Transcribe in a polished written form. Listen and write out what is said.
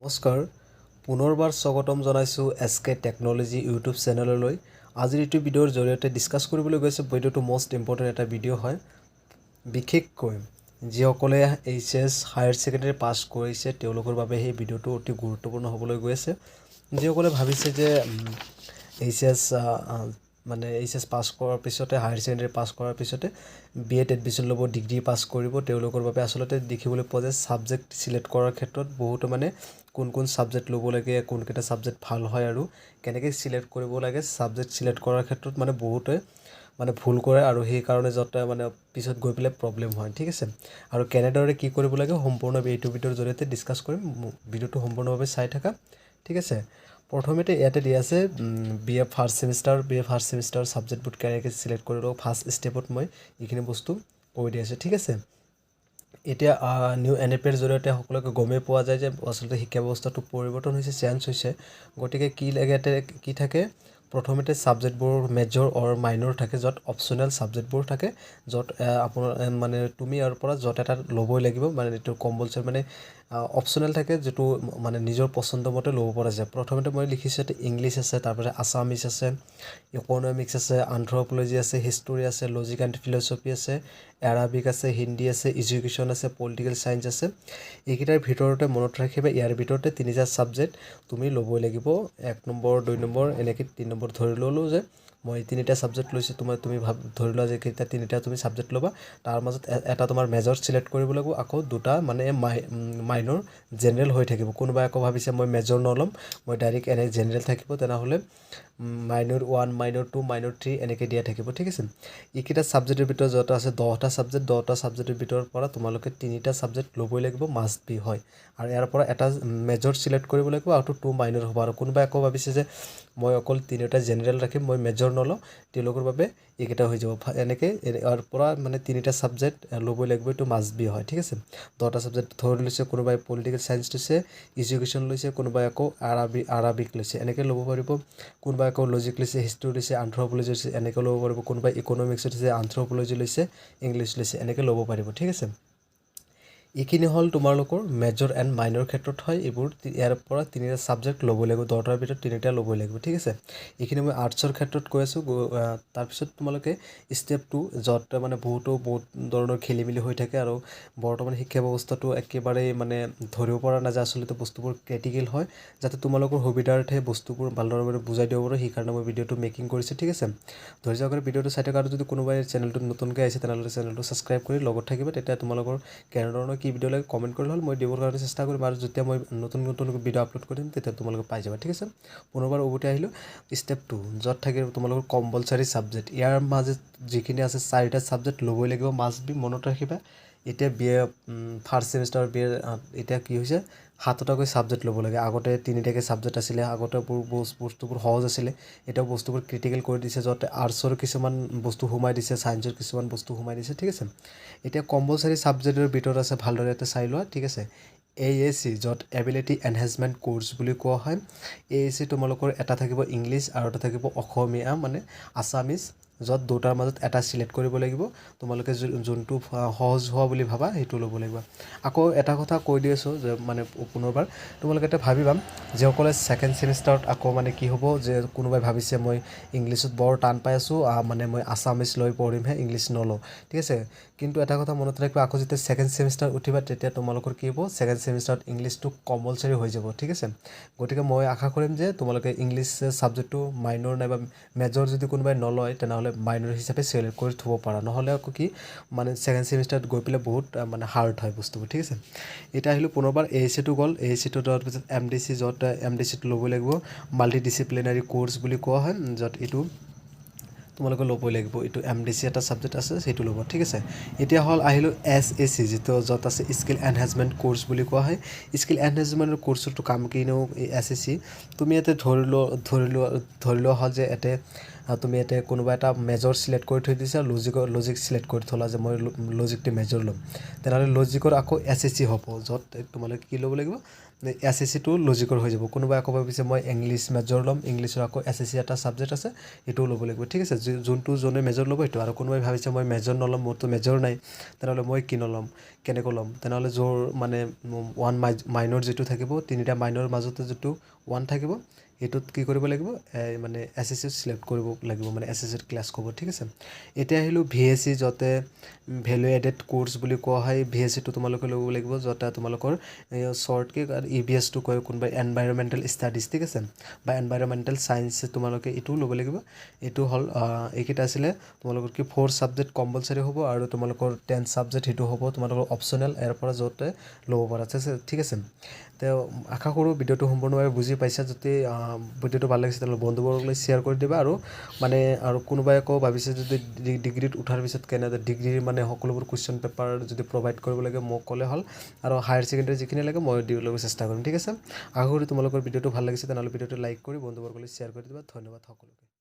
নমস্কাৰ পুনৰবাৰ স্বাগতম জনাইছোঁ SK টেকনলজি ইউটিউব চেনেললৈ। আজিৰ এইটো ভিডিঅ'ৰ জৰিয়তে ডিছকাছ কৰিবলৈ গৈছে ভিডিঅ'টো মষ্ট ইম্পৰ্টেণ্ট এটা ভিডিঅ' হয়। বিশেষকৈ যিসকলে HS হায়াৰ ছেকেণ্ডেৰী পাছ কৰিছে তেওঁলোকৰ বাবে সেই ভিডিঅ'টো অতি গুৰুত্বপূৰ্ণ হ'বলৈ গৈ আছে। যিসকলে ভাবিছে যে HS মানে HS পাছ কৰাৰ পিছতে হায়াৰ ছেকেণ্ডেৰী পাছ কৰাৰ পিছতে BEd এডমিশ্যন ল'ব, ডিগ্ৰী পাছ কৰিব, তেওঁলোকৰ বাবে আচলতে দেখিবলৈ পোৱা যায় ছাবজেক্ট চিলেক্ট কৰাৰ ক্ষেত্ৰত বহুতো মানে কোন ছাবজেক্ট ল'ব লাগে, কোনকেইটা ছাবজেক্ট ভাল হয় আৰু কেনেকৈ চিলেক্ট কৰিব লাগে ছাবজেক্ট চিলেক্ট কৰাৰ ক্ষেত্ৰত মানে বহুতে মানে ভুল কৰে আৰু সেইকাৰণে যাতে মানে পিছত গৈ পেলাই প্ৰব্লেম হয়। ঠিক আছে, আৰু কেনেদৰে কি কৰিব লাগে সম্পূৰ্ণ এইটো ভিডিঅ'ৰ জৰিয়তে ডিছকাছ কৰিম। ভিডিঅ'টো সম্পূৰ্ণভাৱে চাই থাকা। ঠিক আছে, প্ৰথমতে ইয়াতে দিয়া আছে BA ফাৰ্ষ্ট ছেমিষ্টাৰ ছাবজেক্টবোৰ কেনেকৈ চিলেক্ট কৰি লওঁ। ফাৰ্ষ্ট ষ্টেপত মই এইখিনি বস্তু কৈ দি আছোঁ। ঠিক আছে, এতিয়া নিউ NAPৰ জৰিয়তে সকলোকে গমেই পোৱা যায় যে আচলতে শিক্ষা ব্যৱস্থাটো পৰিৱৰ্তন হৈছে, চেঞ্জ হৈছে। গতিকে কি লাগে কি থাকে, প্ৰথমতে ছাবজেক্টবোৰ মেজৰ অৰ মাইনৰ থাকে, য'ত অপশ্যনেল ছাবজেক্টবোৰ থাকে, য'ত আপোনাৰ মানে তুমি ইয়াৰ পৰা য'ত এটা ল'বই লাগিব, মানে এইটো কম্পালচৰি মানে অপশ্যনেল থাকে, যিটো মানে নিজৰ পচন্দ মতে ল'ব পৰা যায়। প্ৰথমতে মই লিখিছোঁ ইয়াতে ইংলিছ আছে, তাৰপিছত আছামিছ আছে, ইকনমিক্স আছে, আন্থ্ৰপলজি আছে, হিষ্টৰী আছে, লজিক এণ্ড ফিলচফি আছে, এৰাবিক আছে, হিন্দী আছে, এডুকেশ্যন আছে, পলিটিকেল চায়েন্স আছে। এইকেইটাৰ ভিতৰতে মনত ৰাখিবা ইয়াৰ ভিতৰতে তিনিটা ছাবজেক্ট তুমি ল'বই লাগিব। 1 নম্বৰ 2 নম্বৰ এনেকৈ 3 নম্বৰ ধৰি ল'লোঁ যে মই তিনিটা ছাবজেক্ট লৈছোঁ। তুমি ধৰি লোৱা যে তিনিটা তুমি ছাবজেক্ট ল'বা, তাৰ মাজত এটা তোমাৰ মেজৰ চিলেক্ট কৰিব লাগিব, আকৌ দুটা মানে মাইনৰ জেনেৰেল হৈ থাকিব। কোনোবাই আকৌ ভাবিছে মই মেজৰ নল'ম, মই ডাইৰেক্ট এনে জেনেৰেল থাকিব, তেনেহ'লে মাইনৰ 1 মাইনৰ 2 মাইনৰ 3 এনেকৈ দিয়া থাকিব। ঠিক আছে, এইকেইটা ছাবজেক্টৰ ভিতৰত য'ত আছে 10টা ছাবজেক্টৰ ভিতৰৰ পৰা তোমালোকে তিনিটা ছাবজেক্ট ল'বই লাগিব, মাষ্ট বি হয়। আৰু ইয়াৰ পৰা এটা মেজৰ চিলেক্ট কৰিব লাগিব আৰু 2 মাইনৰ হ'ব। আৰু কোনোবাই আকৌ ভাবিছে যে মই অকল তিনিটা জেনেৰেল ৰাখিম, মই মেজৰ নলওঁ, তেওঁলোকৰ বাবে এইকেইটা হৈ যাব। এনেকৈ ইয়াৰ পৰা মানে তিনিটা ছাবজেক্ট ল'বই লাগিব, এইটো মাষ্ট বি হয়। ঠিক আছে, 10টা ছাবজেক্ট ধৰি লৈছে, কোনোবাই পলিটিকেল চায়েন্স লৈছে, এডুকেশ্যন লৈছে, কোনোবাই আকৌ আৰবিক লৈছে, এনেকৈ ল'ব পাৰিব। কোনোবাই আকৌ লজিক লৈছে, হিষ্ট্ৰী লৈছে, আন্থ্ৰপলজি লৈছে, এনেকৈ ল'ব পাৰিব। কোনোবাই ইকনমিক্স লৈছে, আন্থ্ৰপলজি লৈছে, ইংলিছ লৈছে, এনেকৈ ল'ব পাৰিব। ঠিক আছে, এইখিনি হ'ল তোমালোকৰ মেজৰ এণ্ড মাইনৰ ক্ষেত্ৰত হয়। এইবোৰ ইয়াৰ পৰা তিনিটা ছাবজেক্ট ল'বই লাগিব, 10টাৰ ভিতৰত তিনিটা ল'বই লাগিব। ঠিক আছে, এইখিনি মই আৰ্টছৰ ক্ষেত্ৰত কৈ আছোঁ। তাৰপিছত তোমালোকে ষ্টেপ 2, য'ত মানে বহুত ধৰণৰ খেলি মেলি হৈ থাকে আৰু বৰ্তমান শিক্ষা ব্যৱস্থাটো একেবাৰেই মানে ধৰিব পৰা নাযায়। আচলতে বস্তুবোৰ ক্ৰিটিকেল হয়, যাতে তোমালোকৰ সুবিধাৰ্থে বস্তুবোৰ ভালদৰে বুজাই দিব পাৰোঁ, সেইকাৰণে মই ভিডিঅ'টো মেকিং কৰিছোঁ। ঠিক আছে, ধৈৰ্য সহকাৰে ভিডিঅ'টো চাই থকা। আৰু যদি কোনোবাই চেনেলটোত নতুনকৈ আহিছে তেনেহ'লে চেনেলটো ছাবস্ক্ৰাইব কৰি লগত থাকিব। তেতিয়া তোমালোকৰ কেনেধৰণৰ কি ভিডিঅ' লাগে কমেণ্ট কৰিলে হ'ল, মই দিবৰ কাৰণে চেষ্টা কৰিম। আৰু যেতিয়া মই নতুন ভিডিঅ' আপলোড কৰিম তেতিয়া তোমালোকে পাই যাবা। ঠিক আছে, পুনৰবাৰ উভতি আহিলোঁ। ষ্টেপ 2, য'ত থাকিব তোমালোকৰ কম্পালচাৰী ছাবজেক্ট। ইয়াৰ মাজত যিখিনি আছে 4টা ছাবজেক্ট ল'বই লাগিব, মাষ্ট বি। মনত ৰাখিবা, এতিয়া BA ফাৰ্ষ্ট ছেমিষ্টাৰ BA এতিয়া কি হৈছে 7টাকৈ ছাবজেক্ট ল'ব লাগে। আগতে 3টাকৈ ছাবজেক্ট আছিলে, আগতে বস্তুবোৰ সহজ আছিলে, এতিয়াও বস্তুবোৰ ক্ৰিটিকেল কৰি দিছে, য'ত আৰ্টছৰ কিছুমান বস্তু সোমাই দিছে, ছায়েন্সৰ কিছুমান বস্তু সোমাই দিছে। ঠিক আছে, এতিয়া কম্পালচাৰী ছাবজেক্টৰ ভিতৰত আছে, ভালদৰে এটা চাই লোৱা। ঠিক আছে, AAC, য'ত এবিলিটি এনহেঞ্চমেণ্ট কোৰ্চ বুলি কোৱা হয়। AAC তোমালোকৰ এটা থাকিব ইংলিছ আৰু এটা থাকিব অসমীয়া মানে আছামিছ, য'ত দুটাৰ মাজত এটা চিলেক্ট কৰিব লাগিব। তোমালোকে যোনটো সহজ হোৱা বুলি ভাবা সেইটো ল'ব লাগিব। আকৌ এটা কথা কৈ দি আছোঁ যে মানে পুনৰবাৰ তোমালোকে এটা ভাবিবা, যিসকলে ছেকেণ্ড ছেমিষ্টাৰত আকৌ মানে কি হ'ব, যে কোনোবাই ভাবিছে মই ইংলিছত বৰ টান পাই আছোঁ, মানে মই আছামিছ লৈ পঢ়িমহে, ইংলিছ নলওঁ। ঠিক আছে, কিন্তু এটা কথা মনত ৰাখিবা, আকৌ যেতিয়া ছেকেণ্ড ছেমিষ্টাৰ উঠিবা তেতিয়া তোমালোকৰ কি হ'ব, ছেকেণ্ড ছেমিষ্টাৰত ইংলিছটো কম্পালচৰি হৈ যাব। ঠিক আছে, গতিকে মই আশা কৰিম যে তোমালোকে ইংলিছ ছাবজেক্টটো মাইনৰ নাইবা মেজৰ যদি কোনোবাই নলয় তেনেহ'লে মাইনৰ হিচাপে চিলেক্ট কৰি থ'ব পাৰা। নহ'লে আকৌ কি মানে ছেকেণ্ড ছেমিষ্টাৰত গৈ পেলাই বহুত মানে হাৰ্ড হয় বস্তুবোৰ। ঠিক আছে, এতিয়া আহিলোঁ পুনৰবাৰ AACটো গ'ল। AACটো যোৱাৰ পিছত MDC, য'ত MDCটো ল'ব লাগিব, মাল্টি ডিচিপ্লিনাৰী কোৰ্চ বুলি কোৱা হয়, য'ত এইটো তোমালোকে ল'বই লাগিব। এইটো MDC এটা ছাবজেক্ট আছে, সেইটো ল'ব। ঠিক আছে, এতিয়া হ'ল আহিলোঁ SAC, যিটো য'ত আছে স্কিল এনহেঞ্চমেণ্ট কোৰ্চ বুলি কোৱা হয়। স্কিল এনহেঞ্চমেণ্ট কোৰ্চটো কাম কিনো SAC, তুমি ইয়াতে ধৰি লোৱা হ'ল যে তুমি ইয়াতে কোনোবা এটা মেজৰ চিলেক্ট কৰি থৈ দিছা, লজিক চিলেক্ট কৰি থ'লা যে মই লজিকটো মেজৰ ল'ম, তেনেহ'লে লজিকৰ আকৌ SAC হ'ব, য'ত তোমালোকে কি ল'ব লাগিব, SSC টো লজিকৰ হৈ যাব কোনোবাই আকৌ ভাবিছে মই ইংলিছ মেজৰ ল'ম ইংলিছৰ আকৌ SSC এটা ছাবজেক্ট আছে এইটোও ল'ব লাগিব ঠিক আছে যোনটো যোনে মেজৰ ল'ব সেইটো আৰু কোনোবাই ভাবিছে মই মেজৰ নল'ম মোৰতো মেজৰ নাই তেনেহ'লে মই কি নল'ম কেনেকৈ ল'ম তেনেহ'লে যোৰ মানে ওৱান মাইনৰ যিটো থাকিব তিনিটা মাইনৰ মাজতে যিটো ওৱান থাকিব এইটোত কি কৰিব লাগিব মানে SSC চিলেক্ট কৰিব লাগিব মানে SSC ক্লাছ কৰিব ঠিক আছে এতিয়া আহিলোঁ VSC য'তে ভেলু এডেড কোৰ্ছ বুলি কোৱা হয় VSCটো তোমালোকে ল'ব লাগিব য'তে তোমালোকৰ শ্বৰ্টকৈ EVS টো কয় কোনোবাই এনভাইৰমেণ্টেল ষ্টাডিজ ঠিক আছে বা এনভাইৰমেণ্টেল ছায়েন্স তোমালোকে এইটোও ল'ব লাগিব এইটো হ'ল এইকেইটা আছিলে তোমালোকৰ কি 4 ছাবজেক্ট কম্পালচৰি হ'ব আৰু তোমালোকৰ 10 ছাবজেক্ট সেইটো হ'ব তোমালোকৰ অপশ্যনেল ইয়াৰ পৰা য'তে ল'ব পৰা ঠিক আছে তো আশা কৰোঁ ভিডিঅ'টো সম্পূৰ্ণভাৱে বুজি পাইছা যদি ভিডিঅ'টো ভাল লাগিছে তেনেহ'লে বন্ধুবৰ্গলৈ শ্বেয়াৰ কৰি দিবা আৰু মানে আৰু কোনোবাই আকৌ ভাবিছে যদি ডিগ্ৰীত উঠাৰ পিছত ডিগ্ৰীৰ মানে সকলোবোৰ কুৱেশ্যন পেপাৰ যদি প্ৰভাইড কৰিব লাগে মোক ক'লে হ'ল আৰু হায়াৰ ছেকেণ্ডেৰী যিখিনি লাগে মই দিবলৈ চেষ্টা কৰিম ঠিক আছে আশা কৰোঁ তোমালোকৰ ভিডিঅ'টো ভাল লাগিছে তেনেহ'লে ভিডিঅ'টো লাইক কৰি বন্ধুবৰ্গলৈ শ্বেয়াৰ কৰি দিবা ধন্যবাদ সকলোকে